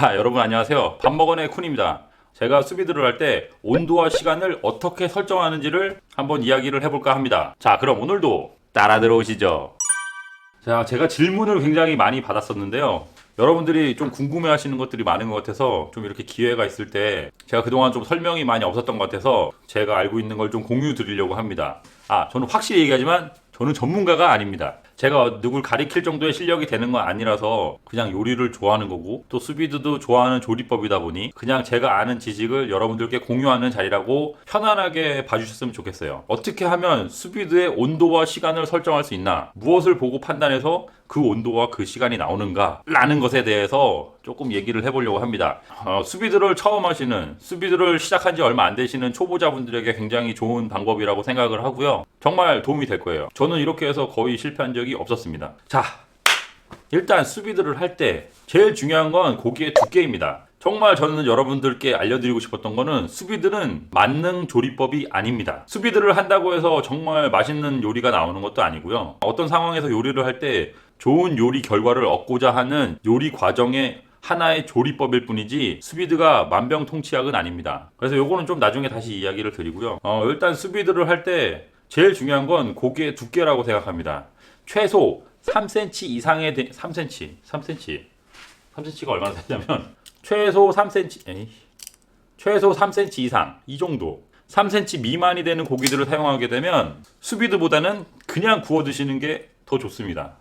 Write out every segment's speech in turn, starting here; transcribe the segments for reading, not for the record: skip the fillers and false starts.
자, 여러분 안녕하세요. 밥 먹어네 쿤입니다. 제가 수비드를 할 때 온도와 시간을 어떻게 설정하는지를 한번 이야기를 해볼까 합니다. 자, 그럼 오늘도 따라 들어오시죠. 자, 제가 질문을 굉장히 많이 받았었는데요. 여러분들이 좀 궁금해 하시는 것들이 많은 것 같아서 좀 이렇게 기회가 있을 때 제가 그동안 좀 설명이 많이 없었던 것 같아서 제가 알고 있는 걸 좀 공유 드리려고 합니다. 저는 확실히 얘기하지만 저는 전문가가 아닙니다. 제가 누굴 가리킬 정도의 실력이 되는 건 아니라서 그냥 요리를 좋아하는 거고 또 수비드도 좋아하는 조리법이다 보니 그냥 제가 아는 지식을 여러분들께 공유하는 자리라고 편안하게 봐주셨으면 좋겠어요. 어떻게 하면 수비드의 온도와 시간을 설정할 수 있나? 무엇을 보고 판단해서 그 온도와 그 시간이 나오는가? 라는 것에 대해서 조금 얘기를 해보려고 합니다. 수비드를 처음 하시는, 수비드를 시작한 지 얼마 안 되시는 초보자분들에게 굉장히 좋은 방법이라고 생각을 하고요. 정말 도움이 될 거예요. 저는 이렇게 해서 거의 실패한 적이 없었습니다. 자, 일단 수비드를 할 때 제일 중요한 건 고기의 두께입니다. 정말 저는 여러분들께 알려드리고 싶었던 거는 수비드는 만능 조리법이 아닙니다. 수비드를 한다고 해서 정말 맛있는 요리가 나오는 것도 아니고요. 어떤 상황에서 요리를 할 때 좋은 요리 결과를 얻고자 하는 요리 과정의 하나의 조리법일 뿐이지 수비드가 만병통치약은 아닙니다. 그래서 요거는 좀 나중에 다시 이야기를 드리고요. 일단 수비드를 할 때 제일 중요한 건 고기의 두께라고 생각합니다. 최소 3cm 이상의 3cm가 얼마나 되냐면 최소 3cm 이상 이 정도 3cm 미만이 되는 고기들을 사용하게 되면 수비드보다는 그냥 구워 드시는 게 더 좋습니다.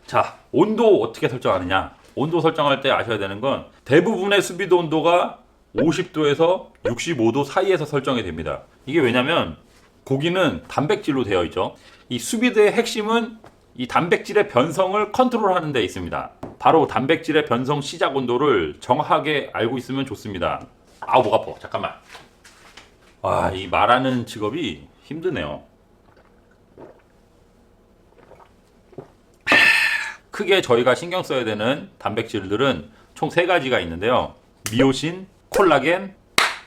자, 온도 어떻게 설정하느냐? 온도 설정할 때 아셔야 되는 건 대부분의 수비드 온도가 50도에서 65도 사이에서 설정이 됩니다. 이게 왜냐면 고기는 단백질로 되어 있죠. 이 수비드의 핵심은 이 단백질의 변성을 컨트롤하는 데 있습니다. 바로 단백질의 변성 시작 온도를 정확하게 알고 있으면 좋습니다. 목 아파. 잠깐만. 이 말하는 직업이 힘드네요. 크게 저희가 신경 써야 되는 단백질들은 총 3가지가 있는데요. 미오신, 콜라겐,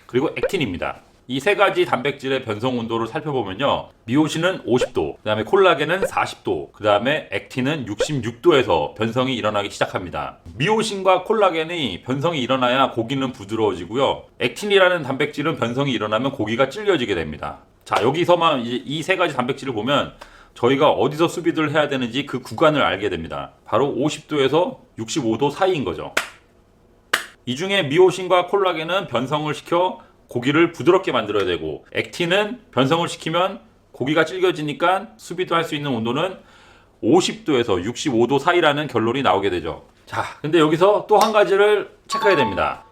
그리고 액틴입니다. 이 3가지 단백질의 변성 온도를 살펴보면요. 미오신은 50도, 그 다음에 콜라겐은 40도, 그 다음에 액틴은 66도에서 변성이 일어나기 시작합니다. 미오신과 콜라겐이 변성이 일어나야 고기는 부드러워지고요. 액틴이라는 단백질은 변성이 일어나면 고기가 질겨지게 됩니다. 자, 여기서만 이 3가지 단백질을 보면 저희가 어디서 수비드를 해야 되는지 그 구간을 알게 됩니다. 바로 50도에서 65도 사이인 거죠. 이 중에 미오신과 콜라겐은 변성을 시켜 고기를 부드럽게 만들어야 되고 액틴은 변성을 시키면 고기가 질겨지니까 수비드 할 수 있는 온도는 50도에서 65도 사이라는 결론이 나오게 되죠. 자, 근데 여기서 또 한 가지를 체크해야 됩니다.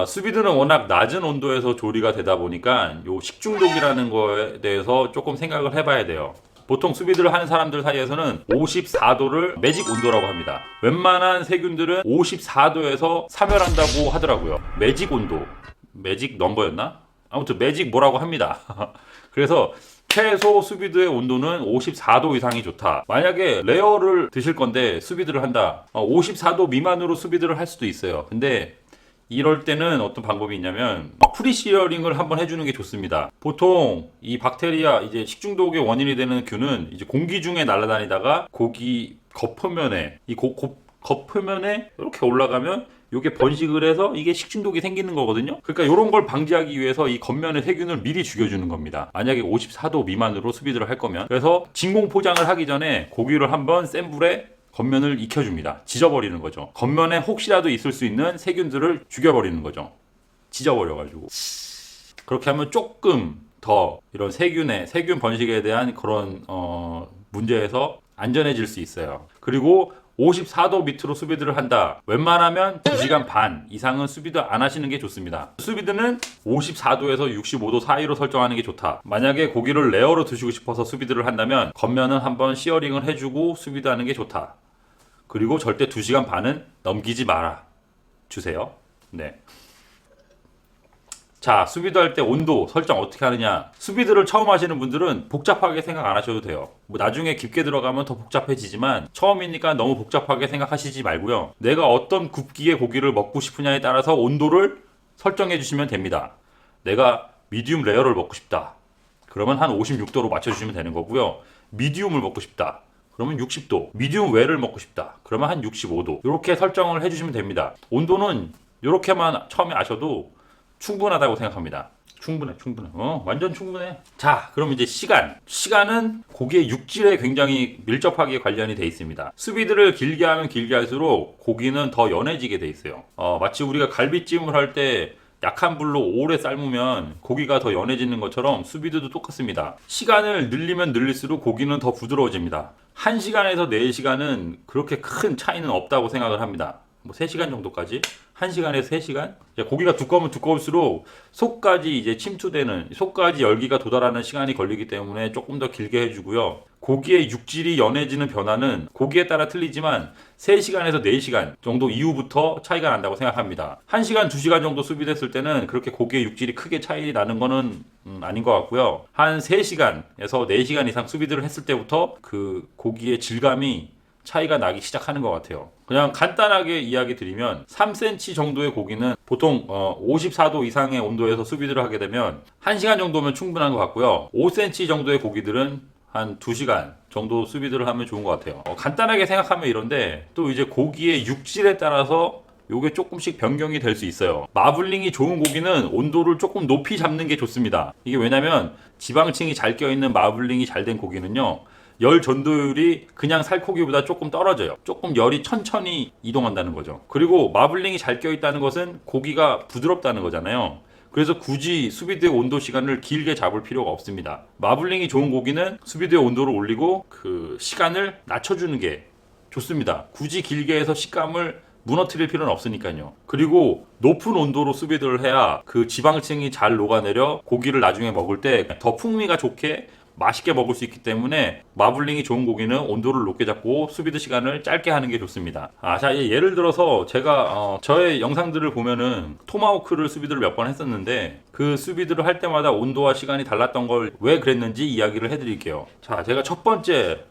수비드는 워낙 낮은 온도에서 조리가 되다 보니까 요 식중독이라는 거에 대해서 조금 생각을 해봐야 돼요. 보통 수비드를 하는 사람들 사이에서는 54도를 매직 온도라고 합니다. 웬만한 세균들은 54도에서 사멸한다고 하더라고요. 매직 온도, 매직 넘버였나? 아무튼 매직 뭐라고 합니다. 그래서 최소 수비드의 온도는 54도 이상이 좋다. 만약에 레어를 드실 건데 수비드를 한다. 54도 미만으로 수비드를 할 수도 있어요. 근데 이럴 때는 어떤 방법이 있냐면 프리시어링을 한번 해주는 게 좋습니다. 보통 이 박테리아 이제 식중독의 원인이 되는 균은 이제 공기 중에 날아다니다가 고기 겉표면에 겉표면에 이렇게 올라가면 이게 번식을 해서 이게 식중독이 생기는 거거든요. 그러니까 이런 걸 방지하기 위해서 이 겉면의 세균을 미리 죽여주는 겁니다. 만약에 54도 미만으로 수비드를 할 거면. 그래서 진공 포장을 하기 전에 고기를 한번 센 불에 겉면을 익혀줍니다. 지져버리는 거죠. 겉면에 혹시라도 있을 수 있는 세균들을 죽여버리는 거죠. 지져버려가지고. 그렇게 하면 조금 더 이런 세균 번식에 대한 그런 문제에서 안전해질 수 있어요. 그리고 54도 밑으로 수비드를 한다. 웬만하면 2시간 반 이상은 수비드 안 하시는 게 좋습니다. 수비드는 54도에서 65도 사이로 설정하는 게 좋다. 만약에 고기를 레어로 드시고 싶어서 수비드를 한다면 겉면은 한번 시어링을 해주고 수비드 하는 게 좋다. 그리고 절대 2시간 반은 넘기지 마라 주세요. 네. 자, 수비드 할 때 온도 설정 어떻게 하느냐. 수비드를 처음 하시는 분들은 복잡하게 생각 안 하셔도 돼요. 나중에 깊게 들어가면 더 복잡해지지만 처음이니까 너무 복잡하게 생각하시지 말고요. 내가 어떤 굽기의 고기를 먹고 싶으냐에 따라서 온도를 설정해 주시면 됩니다. 내가 미디움 레어를 먹고 싶다. 그러면 한 56도로 맞춰주시면 되는 거고요. 미디움을 먹고 싶다. 그러면 60도. 미디움 웰을 먹고 싶다. 그러면 한 65도. 이렇게 설정을 해주시면 됩니다. 온도는 이렇게만 처음에 아셔도 충분하다고 생각합니다. 충분해. 완전 충분해. 자, 그럼 이제 시간은 고기의 육질에 굉장히 밀접하게 관련이 돼 있습니다. 수비드를 길게 하면 길게 할수록 고기는 더 연해지게 돼 있어요. 마치 우리가 갈비찜을 할 때 약한 불로 오래 삶으면 고기가 더 연해지는 것처럼 수비드도 똑같습니다. 시간을 늘리면 늘릴수록 고기는 더 부드러워집니다. 1시간에서 4시간은 그렇게 큰 차이는 없다고 생각을 합니다. 뭐 3시간 정도까지? 1시간에서 3시간? 고기가 두꺼우면 두꺼울수록 속까지 이제 침투되는, 속까지 열기가 도달하는 시간이 걸리기 때문에 조금 더 길게 해주고요. 고기의 육질이 연해지는 변화는 고기에 따라 틀리지만 3시간에서 4시간 정도 이후부터 차이가 난다고 생각합니다. 1시간, 2시간 정도 수비됐을 때는 그렇게 고기의 육질이 크게 차이 나는 거는 아닌 것 같고요. 한 3시간에서 4시간 이상 수비드를 했을 때부터 그 고기의 질감이 차이가 나기 시작하는 것 같아요. 그냥 간단하게 이야기 드리면 3cm 정도의 고기는 보통 54도 이상의 온도에서 수비드를 하게 되면 1시간 정도면 충분한 것 같고요. 5cm 정도의 고기들은 한 2시간 정도 수비드를 하면 좋은 것 같아요. 간단하게 생각하면 이런데 또 이제 고기의 육질에 따라서 요게 조금씩 변경이 될 수 있어요. 마블링이 좋은 고기는 온도를 조금 높이 잡는 게 좋습니다. 이게 왜냐면 지방층이 잘 껴있는 마블링이 잘 된 고기는요, 열 전도율이 그냥 살코기보다 조금 떨어져요. 조금 열이 천천히 이동한다는 거죠. 그리고 마블링이 잘 껴있다는 것은 고기가 부드럽다는 거잖아요. 그래서 굳이 수비드의 온도 시간을 길게 잡을 필요가 없습니다. 마블링이 좋은 고기는 수비드의 온도를 올리고 그 시간을 낮춰주는 게 좋습니다. 굳이 길게 해서 식감을 무너뜨릴 필요는 없으니까요. 그리고 높은 온도로 수비드를 해야 그 지방층이 잘 녹아내려 고기를 나중에 먹을 때 더 풍미가 좋게 맛있게 먹을 수 있기 때문에 마블링이 좋은 고기는 온도를 높게 잡고 수비드 시간을 짧게 하는 게 좋습니다. 자, 예를 들어서 제가 저의 영상들을 보면은 토마호크를 수비드를 몇 번 했었는데 그 수비드를 할 때마다 온도와 시간이 달랐던 걸 왜 그랬는지 이야기를 해드릴게요. 자, 제가 첫 번째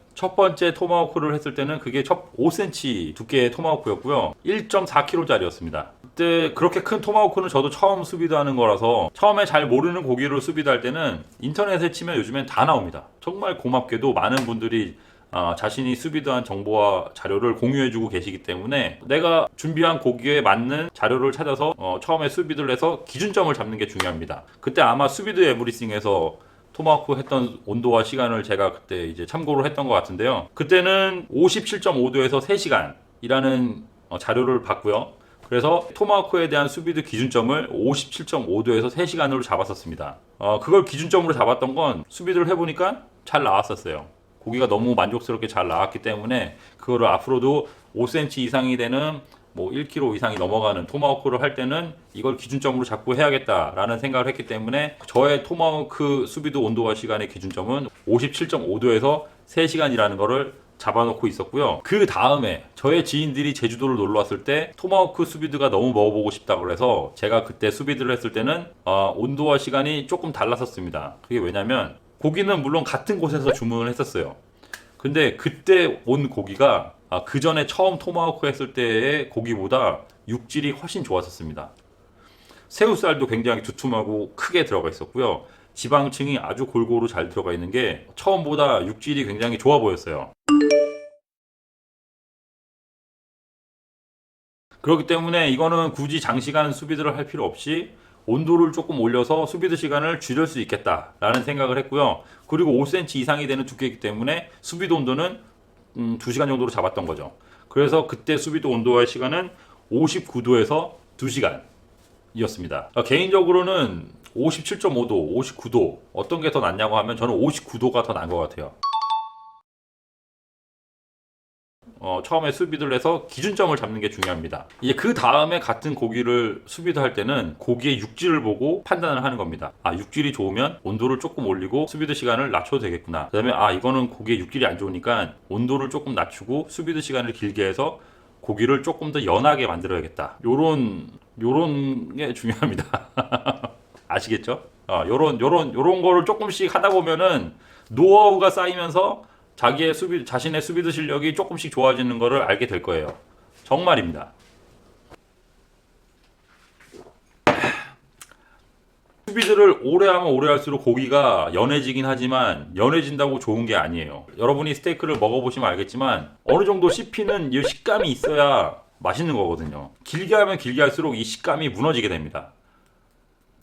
토마호크를 했을 때는 그게 5cm 두께의 토마호크였고요. 1.4kg짜리였습니다. 그때 그렇게 큰 토마호크는 저도 처음 수비드하는 거라서 처음에 잘 모르는 고기를 수비드할 때는 인터넷에 치면 요즘엔 다 나옵니다. 정말 고맙게도 많은 분들이 자신이 수비드한 정보와 자료를 공유해주고 계시기 때문에 내가 준비한 고기에 맞는 자료를 찾아서 처음에 수비드를 해서 기준점을 잡는 게 중요합니다. 그때 아마 수비드 에브리싱에서 토마호크 했던 온도와 시간을 제가 그때 이제 참고를 했던 것 같은데요. 그때는 57.5도에서 3시간이라는 자료를 봤고요. 그래서 토마호크에 대한 수비드 기준점을 57.5도에서 3시간으로 잡았었습니다. 그걸 기준점으로 잡았던 건 수비드를 해보니까 잘 나왔었어요. 고기가 너무 만족스럽게 잘 나왔기 때문에 그거를 앞으로도 5cm 이상이 되는 뭐 1kg 이상이 넘어가는 토마호크를 할 때는 이걸 기준점으로 잡고 해야겠다라는 생각을 했기 때문에 저의 토마호크 수비드 온도와 시간의 기준점은 57.5도에서 3시간이라는 거를 잡아놓고 있었고요. 그 다음에 저의 지인들이 제주도를 놀러 왔을 때 토마호크 수비드가 너무 먹어보고 싶다고 해서 제가 그때 수비드를 했을 때는 온도와 시간이 조금 달랐었습니다. 그게 왜냐면 고기는 물론 같은 곳에서 주문을 했었어요. 근데 그때 온 고기가 그 전에 처음 토마호크 했을 때의 고기보다 육질이 훨씬 좋았었습니다. 새우살도 굉장히 두툼하고 크게 들어가 있었고요. 지방층이 아주 골고루 잘 들어가 있는 게 처음보다 육질이 굉장히 좋아 보였어요. 그렇기 때문에 이거는 굳이 장시간 수비드를 할 필요 없이 온도를 조금 올려서 수비드 시간을 줄일 수 있겠다라는 생각을 했고요. 그리고 5cm 이상이 되는 두께이기 때문에 수비드 온도는 2시간 정도로 잡았던 거죠. 그래서 그때 수비드 온도와의 시간은 59도에서 2시간이었습니다. 개인적으로는 57.5도, 59도 어떤 게 더 낫냐고 하면 저는 59도가 더 나은 것 같아요. 처음에 수비드를 해서 기준점을 잡는 게 중요합니다. 이제 그 다음에 같은 고기를 수비드할 때는 고기의 육질을 보고 판단을 하는 겁니다. 육질이 좋으면 온도를 조금 올리고 수비드 시간을 낮춰도 되겠구나. 그 다음에 이거는 고기의 육질이 안 좋으니까 온도를 조금 낮추고 수비드 시간을 길게 해서 고기를 조금 더 연하게 만들어야겠다. 요런 게 중요합니다. 아시겠죠? 요런 거를 조금씩 하다 보면은 노하우가 쌓이면서 자신의 수비드 실력이 조금씩 좋아지는 것을 알게 될 거예요. 정말입니다. 수비드를 오래 하면 오래 할수록 고기가 연해지긴 하지만 연해진다고 좋은 게 아니에요. 여러분이 스테이크를 먹어보시면 알겠지만 어느 정도 씹히는 이 식감이 있어야 맛있는 거거든요. 길게 하면 길게 할수록 이 식감이 무너지게 됩니다.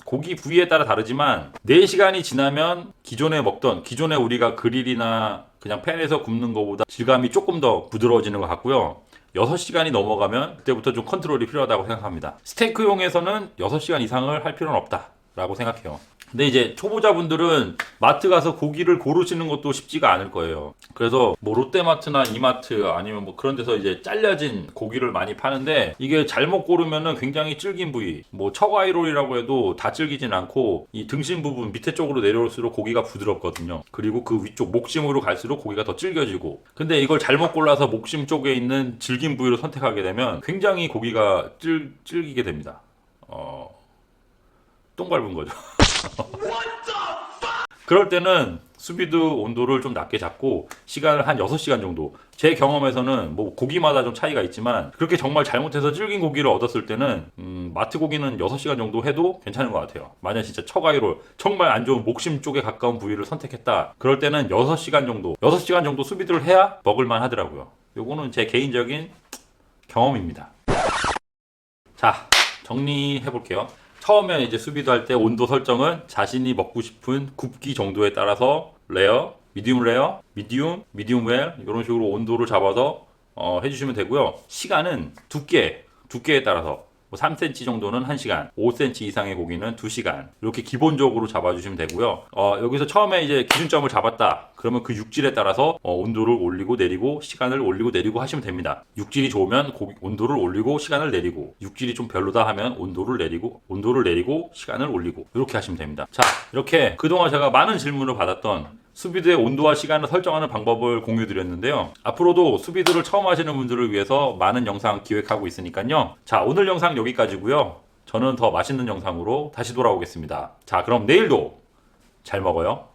고기 부위에 따라 다르지만 4시간이 지나면 기존에 우리가 그릴이나 그냥 팬에서 굽는 것보다 질감이 조금 더 부드러워지는 것 같고요. 6시간이 넘어가면 그때부터 좀 컨트롤이 필요하다고 생각합니다. 스테이크용에서는 6시간 이상을 할 필요는 없다라고 생각해요. 근데 이제 초보자분들은 마트 가서 고기를 고르시는 것도 쉽지가 않을 거예요. 그래서 뭐 롯데마트나 이마트 아니면 뭐 그런 데서 이제 잘려진 고기를 많이 파는데, 이게 잘못 고르면은 굉장히 질긴 부위, 뭐 척아이롤이라고 해도 다 질기진 않고 이 등심 부분 밑에 쪽으로 내려올수록 고기가 부드럽거든요. 그리고 그 위쪽 목심으로 갈수록 고기가 더 질겨지고, 근데 이걸 잘못 골라서 목심 쪽에 있는 질긴 부위를 선택하게 되면 굉장히 고기가 질기게 됩니다. 똥 밟은 거죠. 그럴 때는 수비드 온도를 좀 낮게 잡고 시간을 한 6시간 정도, 제 경험에서는 뭐 고기마다 좀 차이가 있지만 그렇게 정말 잘못해서 질긴 고기를 얻었을 때는 마트 고기는 6시간 정도 해도 괜찮은 것 같아요. 만약 진짜 척아이롤 정말 안 좋은 목심 쪽에 가까운 부위를 선택했다, 그럴 때는 6시간 정도 수비드를 해야 먹을만 하더라고요. 요거는 제 개인적인 경험입니다. 자, 정리해 볼게요. 처음에 이제 수비드 할 때 온도 설정은 자신이 먹고 싶은 굽기 정도에 따라서 레어, 미디움 레어, 미디움 웰 이런 식으로 온도를 잡아서 해주시면 되고요. 시간은 두께에 따라서 뭐 3cm 정도는 1시간, 5cm 이상의 고기는 2시간, 이렇게 기본적으로 잡아주시면 되고요. 여기서 처음에 이제 기준점을 잡았다 그러면 그 육질에 따라서 온도를 올리고 내리고 시간을 올리고 내리고 하시면 됩니다. 육질이 좋으면 온도를 올리고 시간을 내리고, 육질이 좀 별로다 하면 온도를 내리고 시간을 올리고, 이렇게 하시면 됩니다. 자, 이렇게 그동안 제가 많은 질문을 받았던 수비드의 온도와 시간을 설정하는 방법을 공유 드렸는데요. 앞으로도 수비드를 처음 하시는 분들을 위해서 많은 영상 기획하고 있으니까요. 자, 오늘 영상 여기까지고요. 저는 더 맛있는 영상으로 다시 돌아오겠습니다. 자, 그럼 내일도 잘 먹어요.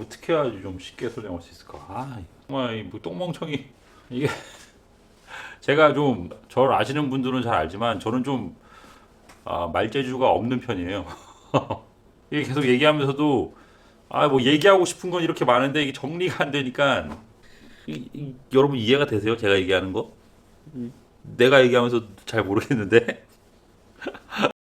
어떻게 해야지 좀 쉽게 설명할 수 있을까? 정말 뭐 똥멍청이, 이게 제가 좀 저를 아시는 분들은 잘 알지만 저는 좀 말재주가 없는 편이에요. 이게 계속 얘기하면서도 뭐 얘기하고 싶은 건 이렇게 많은데 이게 정리가 안 되니까, 여러분 이해가 되세요? 제가 얘기하는 거? 내가 얘기하면서 잘 모르겠는데.